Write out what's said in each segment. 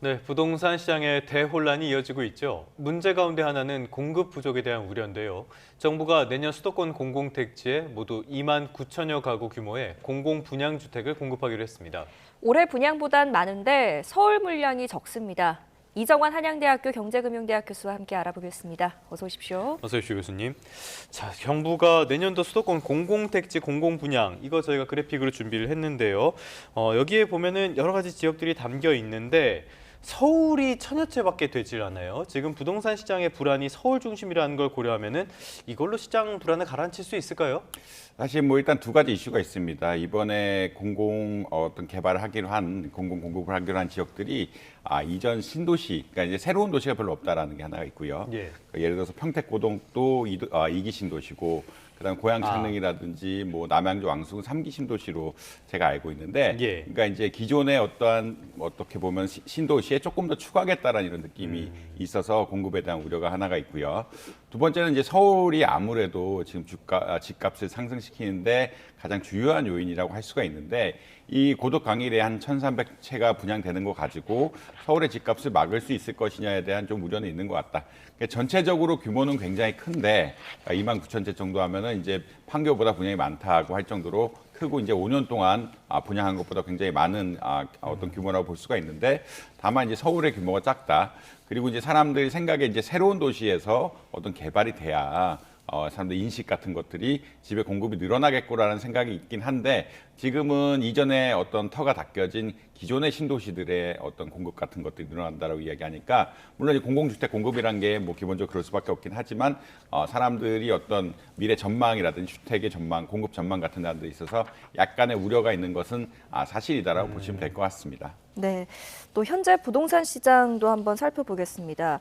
네, 부동산 시장에 대혼란이 이어지고 있죠. 문제 가운데 하나는 공급 부족에 대한 우려인데요. 정부가 내년 수도권 공공택지에 모두 2만 9천여 가구 규모의 공공분양주택을 공급하기로 했습니다. 올해 분양보단 많은데 서울 물량이 적습니다. 이정환 한양대학교 경제금융대학 교수와 함께 알아보겠습니다. 어서 오십시오. 어서 오십시오, 교수님. 자, 정부가 내년도 수도권 공공택지 공공분양, 이거 저희가 그래픽으로 준비를 했는데요. 여기에 보면은 여러 가지 지역들이 담겨 있는데 서울이 천여 채밖에 되질 않아요. 지금 부동산 시장의 불안이 서울 중심이라는 걸 고려하면은 이걸로 시장 불안을 가라앉힐 수 있을까요? 사실 뭐 일단 두 가지 이슈가 있습니다. 이번에 공공 어떤 개발을 하기로 한 공공 공급을 하기로 한 지역들이 이전 신도시, 그러니까 이제 새로운 도시가 별로 없다라는 게 하나가 있고요. 예. 예를 들어서 평택고동도 이기 신도시고, 그다음 고양 창릉이라든지 뭐 남양주 왕숙은 3기 신도시로 제가 알고 있는데, 예. 그러니까 이제 기존의 어떠한 어떻게 보면 신도시에 조금 더 추가하겠다라는 이런 느낌이 있어서 공급에 대한 우려가 하나가 있고요. 두 번째는 이제 서울이 아무래도 지금 집값을 상승시키는데 가장 주요한 요인이라고 할 수가 있는데, 이 고덕 강일에 한 1,300채가 분양되는 거 가지고 서울의 집값을 막을 수 있을 것이냐에 대한 좀 우려는 있는 것 같다. 그러니까 전체적으로 규모는 굉장히 큰데 2만 9천 채 정도 하면은 이제 판교보다 분양이 많다고 할 정도로 크고, 이제 5년 동안 분양한 것보다 굉장히 많은 어떤 규모라고 볼 수가 있는데, 다만 이제 서울의 규모가 작다. 그리고 이제 사람들이 생각에 이제 새로운 도시에서 어떤 개발이 돼야 사람들 인식 같은 것들이 집에 공급이 늘어나겠구라는 생각이 있긴 한데, 지금은 이전에 어떤 터가 닦여진 기존의 신도시들의 어떤 공급 같은 것들이 늘어난다라고 이야기하니까, 물론 이 공공주택 공급이란 게 뭐 기본적으로 그럴 수밖에 없긴 하지만 사람들이 어떤 미래 전망이라든지 주택의 전망, 공급 전망 같은 데에 있어서 약간의 우려가 있는 것은 사실이다라고 보시면 될 것 같습니다. 네, 또 현재 부동산 시장도 한번 살펴보겠습니다.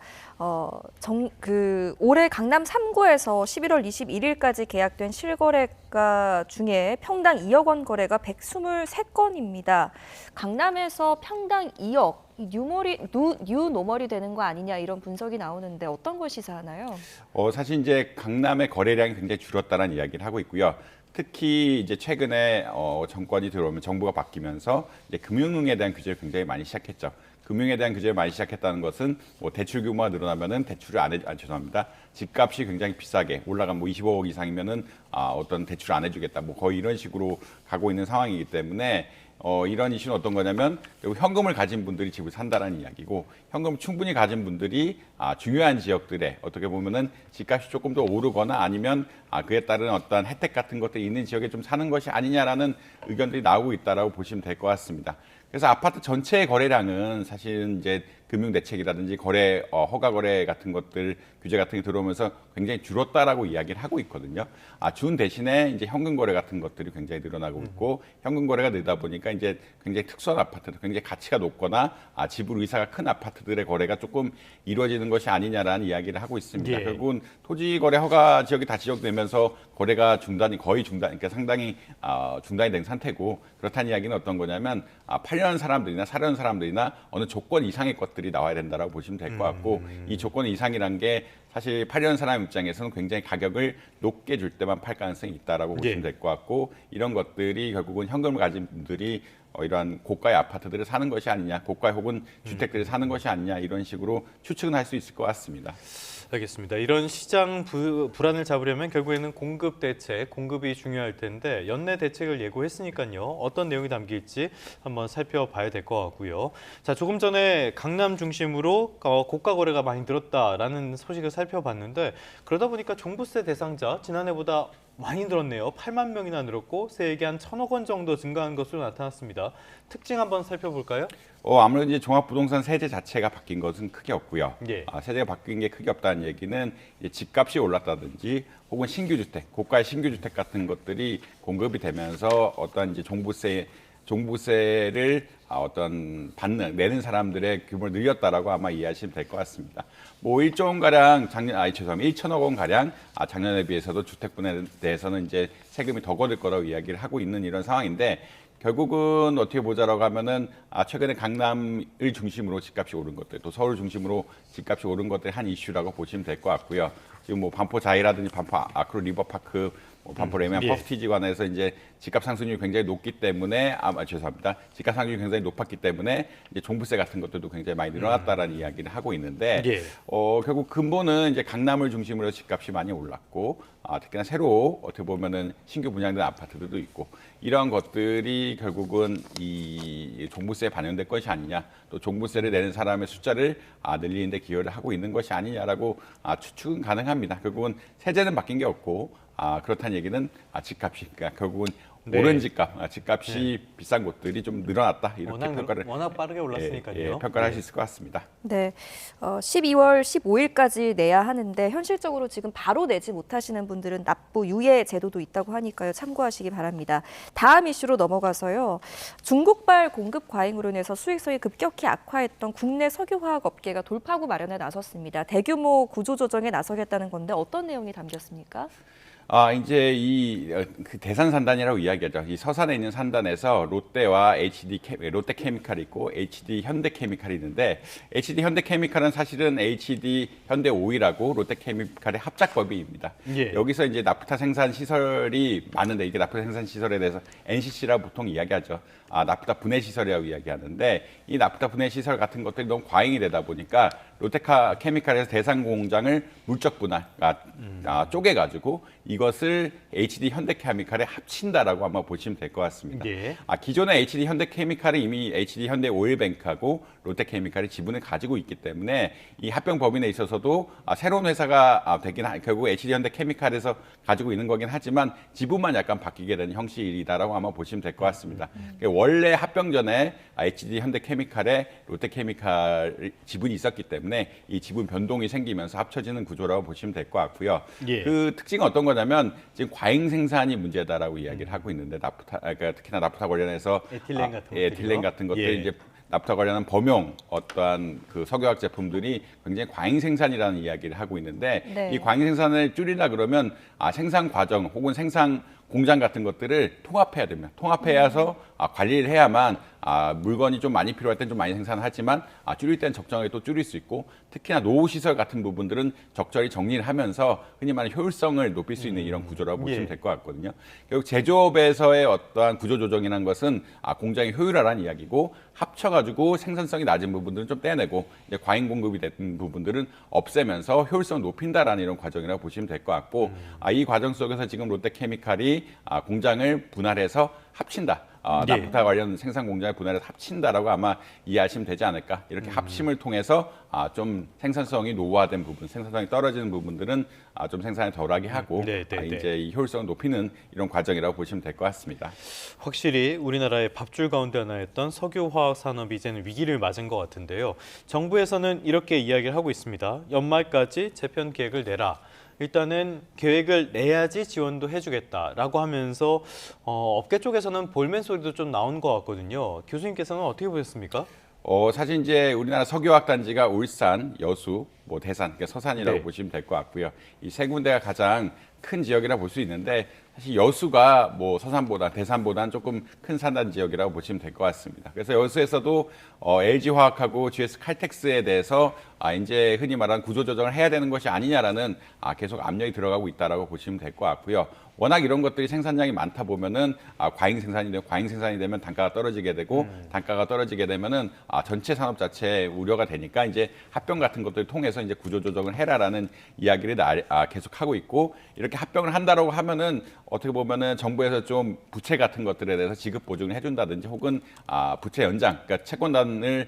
올해 강남 3구에서 11월 21일까지 계약된 실거래가 중에 평당 2억 원 거래가 123건입니다. 강남에서 평당 2억, 뉴노멀이 되는 거 아니냐 이런 분석이 나오는데 어떤 걸 시사하나요? 사실 이제 강남의 거래량이 굉장히 줄었다는 이야기를 하고 있고요. 특히 이제 최근에 정권이 들어오면 정부가 바뀌면서 이제 금융에 대한 규제를 굉장히 많이 시작했죠. 금융에 대한 규제를 많이 시작했다는 것은 뭐 대출 규모가 늘어나면은 대출을 죄송합니다. 집값이 굉장히 비싸게 올라간 뭐 25억 이상이면은 어떤 대출을 안 해주겠다. 뭐 거의 이런 식으로 가고 있는 상황이기 때문에 이런 이슈는 어떤 거냐면, 결국 현금을 가진 분들이 집을 산다라는 이야기고, 현금을 충분히 가진 분들이 중요한 지역들에 어떻게 보면은 집값이 조금 더 오르거나 아니면 그에 따른 어떤 혜택 같은 것들이 있는 지역에 좀 사는 것이 아니냐라는 의견들이 나오고 있다라고 보시면 될 것 같습니다. 그래서 아파트 전체의 거래량은 사실 이제 금융 대책이라든지 허가 거래 같은 것들 규제 같은 게 들어오면서 굉장히 줄었다라고 이야기를 하고 있거든요. 준 대신에 이제 현금 거래 같은 것들이 굉장히 늘어나고 있고, 현금 거래가 늘다 보니까 이제 굉장히 특수한 아파트들, 굉장히 가치가 높거나 지불 의사가 큰 아파트들의 거래가 조금 이루어지는 것이 아니냐라는 이야기를 하고 있습니다. 예. 결국은 토지 거래 허가 지역이 다 지적되면서 거래가 그러니까 상당히 중단이 된 상태고, 그렇다는 이야기는 어떤 거냐면 8년 사람들이나 사려는 사람들이나 어느 조건 이상의 것들이 나와야 된다라고 보시면 될 것 같고, 이 조건 이상이란 게 사실 팔려는 사람 입장에서는 굉장히 가격을 높게 줄 때만 팔 가능성이 있다라고 보시면 될 것 같고, 이런 것들이 결국은 현금을 가진 분들이 이러한 고가의 아파트들을 사는 것이 아니냐, 고가 혹은 주택들을 사는 것이 아니냐, 이런 식으로 추측은 할 수 있을 것 같습니다. 알겠습니다. 이런 시장 불안을 잡으려면 결국에는 공급 대책, 공급이 중요할 텐데 연내 대책을 예고했으니까요. 어떤 내용이 담길지 한번 살펴봐야 될 것 같고요. 자, 조금 전에 강남 중심으로 고가 거래가 많이 늘었다라는 소식을 살펴봤는데, 그러다 보니까 종부세 대상자 지난해보다 많이 늘었네요. 8만 명이나 늘었고 세액이 한 1,000억 원 정도 증가한 것으로 나타났습니다. 특징 한번 살펴볼까요? 아무래도 이제 종합부동산 세제 자체가 바뀐 것은 크게 없고요. 예. 세제가 바뀐 게 크게 없다는 얘기는 이제 집값이 올랐다든지 혹은 신규 주택, 고가의 신규 주택 같은 것들이 공급이 되면서 어떤 이제 종부세를 내는 사람들의 규모를 늘렸다라고 아마 이해하시면 될 것 같습니다. 뭐 1조 원 가량 1,000억 원 가량 작년에 비해서도 주택분에 대해서는 이제 세금이 더 거둘 거라고 이야기를 하고 있는 이런 상황인데, 결국은 어떻게 보자라고 하면은 최근에 강남을 중심으로 집값이 오른 것들, 또 서울 중심으로 집값이 오른 것들이 한 이슈라고 보시면 될 것 같고요. 지금 뭐 반포 자이라든지 반포 아크로 리버파크 반포레미안 예. 퍼스티지 관해서 이제 집값 상승률이 굉장히 높기 때문에 죄송합니다. 집값 상승률이 굉장히 높았기 때문에 이제 종부세 같은 것들도 굉장히 많이 늘어났다라는 이야기를 하고 있는데 예. 결국 근본은 이제 강남을 중심으로 집값이 많이 올랐고 특히나 새로 어떻게 보면은 신규 분양된 아파트들도 있고 이런 것들이 결국은 이 종부세에 반영될 것이 아니냐 또 종부세를 내는 사람의 숫자를 늘리는 데 기여를 하고 있는 것이 아니냐라고 추측은 가능합니다. 결국은 세제는 바뀐 게 없고 그렇다는 얘기는 집값이 그러니까 결국은 네. 오른 집값, 집값이 비싼 곳들이 좀 늘어났다 이렇게 평가를 워낙 빠르게 올랐으니까요. 평가를 할 수 있을 것 같습니다. 네, 12월 15일까지 내야 하는데 현실적으로 지금 바로 내지 못하시는 분들은 납부 유예 제도도 있다고 하니까요. 참고하시기 바랍니다. 다음 이슈로 넘어가서요. 중국발 공급 과잉으로 인해서 수익성이 급격히 악화했던 국내 석유화학 업계가 돌파구 마련에 나섰습니다. 대규모 구조조정에 나서겠다는 건데 어떤 내용이 담겼습니까? 이제 그 대산 산단이라고 이야기하죠. 이 서산에 있는 산단에서 롯데와 롯데 케미칼이 있고 HD 현대 케미칼이 있는데 HD 현대 케미칼은 사실은 HD 현대 오일하고 롯데 케미칼의 합작법인입니다. 예. 여기서 이제 나프타 생산 시설이 많은데 이게 나프타 생산 시설에 대해서 NCC라고 보통 이야기하죠. 나프타 분해 시설이라고 이야기하는데 이 나프타 분해 시설 같은 것들이 너무 과잉이 되다 보니까 롯데카 케미칼에서 대산 공장을 물적 분할, 쪼개가지고 이것을 HD 현대케미칼에 합친다라고 아마 보시면 될 것 같습니다. 예. 기존의 HD 현대케미칼이 이미 HD 현대 오일뱅크하고 롯데케미칼이 지분을 가지고 있기 때문에 이 합병 법인에 있어서도 새로운 회사가 결국 HD 현대케미칼에서 가지고 있는 거긴 하지만 지분만 약간 바뀌게 되는 형식이다라고 아마 보시면 될 것 같습니다. 원래 합병 전에 HD 현대케미칼에 롯데케미칼 지분이 있었기 때문에 이 지분 변동이 생기면서 합쳐지는 구조라고 보시면 될 것 같고요. 예. 그 특징은 어떤 거냐면 지금 과잉 생산이 문제다라고 이야기를 하고 있는데 그러니까 특히나 나프타 관련해서 에틸렌 같은 에틸렌 같은 것들이 예. 이제 나프타 관련한 범용 어떠한 그 석유화학 제품들이 굉장히 과잉 생산이라는 이야기를 하고 있는데 네. 이 과잉 생산을 줄이려 그러면 생산 과정 혹은 생산 공장 같은 것들을 통합해야 됩니다. 통합해서 관리를 해야만 물건이 좀 많이 필요할 땐 좀 많이 생산하지만 줄일 땐 적정하게 또 줄일 수 있고 특히나 노후 시설 같은 부분들은 적절히 정리를 하면서 흔히 말하는 효율성을 높일 수 있는 이런 구조라고 보시면 예. 될 것 같거든요. 결국 제조업에서의 어떠한 구조 조정이라는 것은 공장이 효율화라는 이야기고 합쳐가지고 생산성이 낮은 부분들은 좀 떼내고 이제 과잉 공급이 된 부분들은 없애면서 효율성을 높인다라는 이런 과정이라고 보시면 될 것 같고 이 과정 속에서 지금 롯데케미칼이 공장을 분할해서 합친다. 네. 나프타 관련 생산 공장을 분할해서 합친다라고 아마 이해하시면 되지 않을까. 이렇게 합심을 통해서 좀 생산성이 노후화된 부분, 생산성이 떨어지는 부분들은 좀 생산을 덜하게 하고 네, 네, 네. 이제 이 효율성을 높이는 이런 과정이라고 보시면 될 것 같습니다. 확실히 우리나라의 밥줄 가운데 하나였던 석유화학 산업이 이제는 위기를 맞은 것 같은데요. 정부에서는 이렇게 이야기를 하고 있습니다. 연말까지 재편 계획을 내라. 일단은 계획을 내야지 지원도 해주겠다라고 하면서 업계 쪽에서는 볼멘 소리도 좀 나온 것 같거든요. 교수님께서는 어떻게 보셨습니까? 사실 이제 우리나라 석유화학 단지가 울산, 여수, 대산, 그러니까 서산이라고 네. 보시면 될 것 같고요. 이 세 군데가 가장 큰 지역이라 볼 수 있는데 사실 여수가 서산보다 대산보다는 조금 큰 산단 지역이라고 보시면 될 것 같습니다. 그래서 여수에서도 LG화학하고 GS 칼텍스에 대해서 이제 흔히 말하는 구조조정을 해야 되는 것이 아니냐라는 계속 압력이 들어가고 있다라고 보시면 될 것 같고요. 워낙 이런 것들이 생산량이 많다 보면은 과잉 생산이 되면 단가가 떨어지게 되고 단가가 떨어지게 되면은 전체 산업 자체에 우려가 되니까 이제 합병 같은 것들을 통해서 이제 구조조정을 해라라는 이야기를 계속 하고 있고 이렇게 합병을 한다라고 하면은 어떻게 보면은 정부에서 좀 부채 같은 것들에 대해서 지급 보증을 해준다든지 혹은 부채 연장, 그러니까 채권단을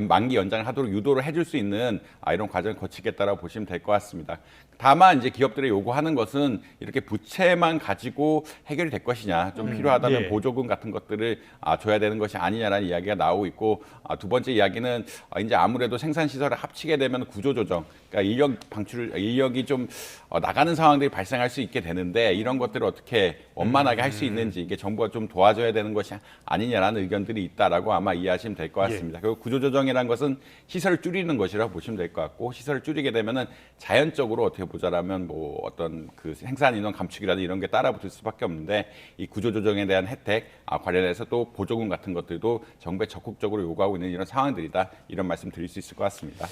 만기 연장을 하도록 유도를 해줄 수 있는 이런 과정을 거치겠다라고 보시면 될 것 같습니다. 다만 이제 기업들이 요구하는 것은 이렇게 부채만 가지고 해결이 될 것이냐, 좀 필요하다면 예. 보조금 같은 것들을 줘야 되는 것이 아니냐라는 이야기가 나오고 있고 두 번째 이야기는 이제 아무래도 생산 시설을 합치게 되면 구조 조정, 그러니까 인력이 좀 나가는 상황들이 발생할 수 있게 되는데 이런 것들을 어떻게 원만하게 할 수 있는지 이게 정부가 좀 도와줘야 되는 것이 아니냐라는 의견들이 있다라고 아마 이해하시면 될 것 같습니다. 그리고 구조 구조조정이라는 것은 시설을 줄이는 것이라고 보시면 될 것 같고, 시설을 줄이게 되면은 자연적으로 어떻게 보자라면 뭐 어떤 그 생산 인원 감축이라든지 이런 게 따라붙을 수밖에 없는데, 이 구조조정에 대한 혜택 관련해서 또 보조금 같은 것들도 정부에 적극적으로 요구하고 있는 이런 상황들이다, 이런 말씀 드릴 수 있을 것 같습니다.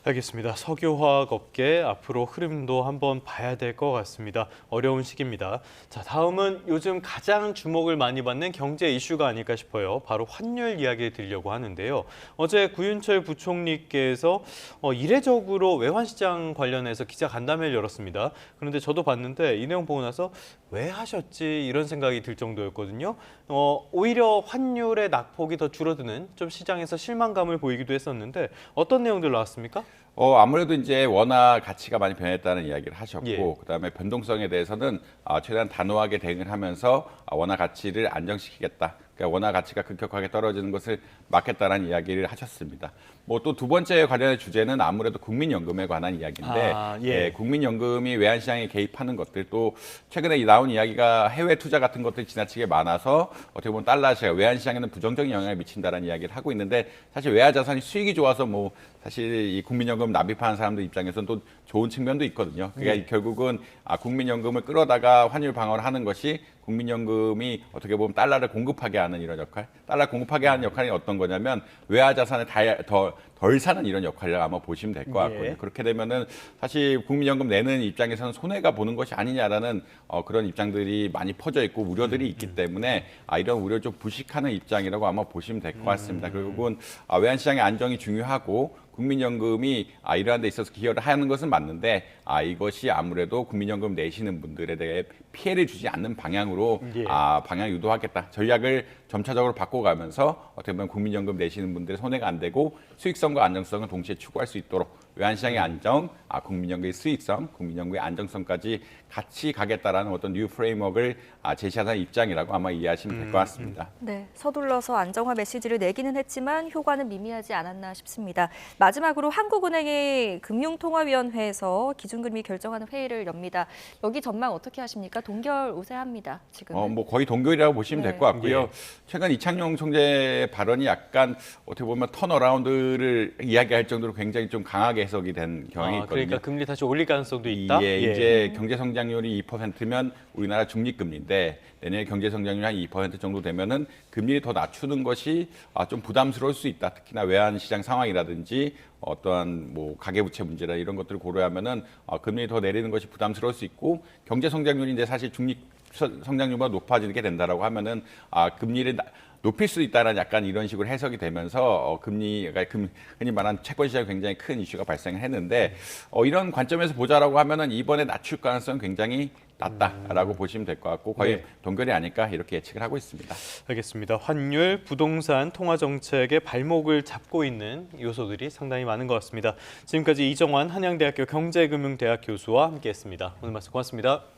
알겠습니다. 석유화학 업계 앞으로 흐름도 한번 봐야 될 것 같습니다. 어려운 시기입니다. 자, 다음은 요즘 가장 주목을 많이 받는 경제 이슈가 아닐까 싶어요. 바로 환율 이야기 드리려고 하는데요. 어제 구윤철 부총리께서 이례적으로 외환시장 관련해서 기자 간담회를 열었습니다. 그런데 저도 봤는데 이 내용 보고 나서 왜 하셨지 이런 생각이 들 정도였거든요. 오히려 환율의 낙폭이 더 줄어드는 좀 시장에서 실망감을 보이기도 했었는데 어떤 내용들 나왔습니까? 아무래도 이제 원화 가치가 많이 변했다는 이야기를 하셨고, 예. 그다음에 변동성에 대해서는 최대한 단호하게 대응을 하면서 원화 가치를 안정시키겠다. 그러니까 원화 가치가 급격하게 떨어지는 것을 막겠다라는 이야기를 하셨습니다. 뭐 또 두 번째 관련의 주제는 아무래도 국민연금에 관한 이야기인데, 예. 국민연금이 외환시장에 개입하는 것들, 또 최근에 나온 이야기가 해외 투자 같은 것들이 지나치게 많아서 어떻게 보면 달러시가 외환시장에는 부정적인 영향을 미친다는 이야기를 하고 있는데, 사실 외화 자산이 수익이 좋아서 뭐 사실 이 국민연금 납입하는 사람들 입장에서는 또 좋은 측면도 있거든요. 그러니까 결국은 국민연금을 끌어다가 환율 방어를 하는 것이 국민연금이 어떻게 보면 달러를 공급하게 하는 이런 역할, 달러 공급하게 하는 역할이 어떤 거냐면 외화 자산을 덜 사는 이런 역할이라고 아마 보시면 될 것 같거든요. 예. 그렇게 되면은 사실 국민연금 내는 입장에서는 손해가 보는 것이 아니냐라는 그런 입장들이 많이 퍼져 있고 우려들이 있기 때문에 이런 우려를 좀 부식하는 입장이라고 아마 보시면 될 것 같습니다. 결국은 외환시장의 안정이 중요하고 국민연금이 이러한 데 있어서 기여를 하는 것은 맞는데 이것이 아무래도 국민연금 내시는 분들에 대해 피해를 주지 않는 방향으로 예. 방향 유도하겠다. 전략을 점차적으로 바꿔가면서 어떻게 보면 국민연금 내시는 분들의 손해가 안 되고 수익성과 안정성을 동시에 추구할 수 있도록 외환시장의 안정, 국민연금의 수익성, 국민연금의 안정성까지 같이 가겠다라는 어떤 뉴 프레임워크를 제시하는 입장이라고 아마 이해하시면 될 것 같습니다. 네, 서둘러서 안정화 메시지를 내기는 했지만 효과는 미미하지 않았나 싶습니다. 마지막으로 한국은행의 금융통화위원회에서 기준금리 결정하는 회의를 엽니다. 여기 전망 어떻게 하십니까? 동결 우세합니다. 지금. 뭐 거의 동결이라고 보시면 될 것 같고요. 예. 최근 이창용 총재 발언이 약간 어떻게 보면 턴어라운드를 이야기할 정도로 굉장히 좀 강하게 해석이 된 경향이 있거든요. 그러니까 금리 다시 올릴 가능성도 있다. 예, 이제 경제 성장률이 2%면 우리나라 중립금리인데 내년에 경제 성장률이 한 2% 정도 되면은 금리를 더 낮추는 것이 좀 부담스러울 수 있다. 특히나 외환 시장 상황이라든지 어떠한 뭐 가계부채 문제나 이런 것들을 고려하면은 금리 더 내리는 것이 부담스러울 수 있고, 경제 성장률이 이제 사실 중립 성장률보다 높아지게 된다라고 하면은 금리를 높일 수 있다는 약간 이런 식으로 해석이 되면서 금리가 흔히 말하는 채권 시장에 굉장히 큰 이슈가 발생을 했는데, 이런 관점에서 보자라고 하면은 이번에 낮출 가능성은 굉장히 낮다라고 보시면 될 것 같고 거의 네. 동결이 아닐까 이렇게 예측을 하고 있습니다. 알겠습니다. 환율, 부동산, 통화 정책의 발목을 잡고 있는 요소들이 상당히 많은 것 같습니다. 지금까지 이정환 한양대학교 경제금융대학 교수와 함께했습니다. 오늘 말씀 고맙습니다.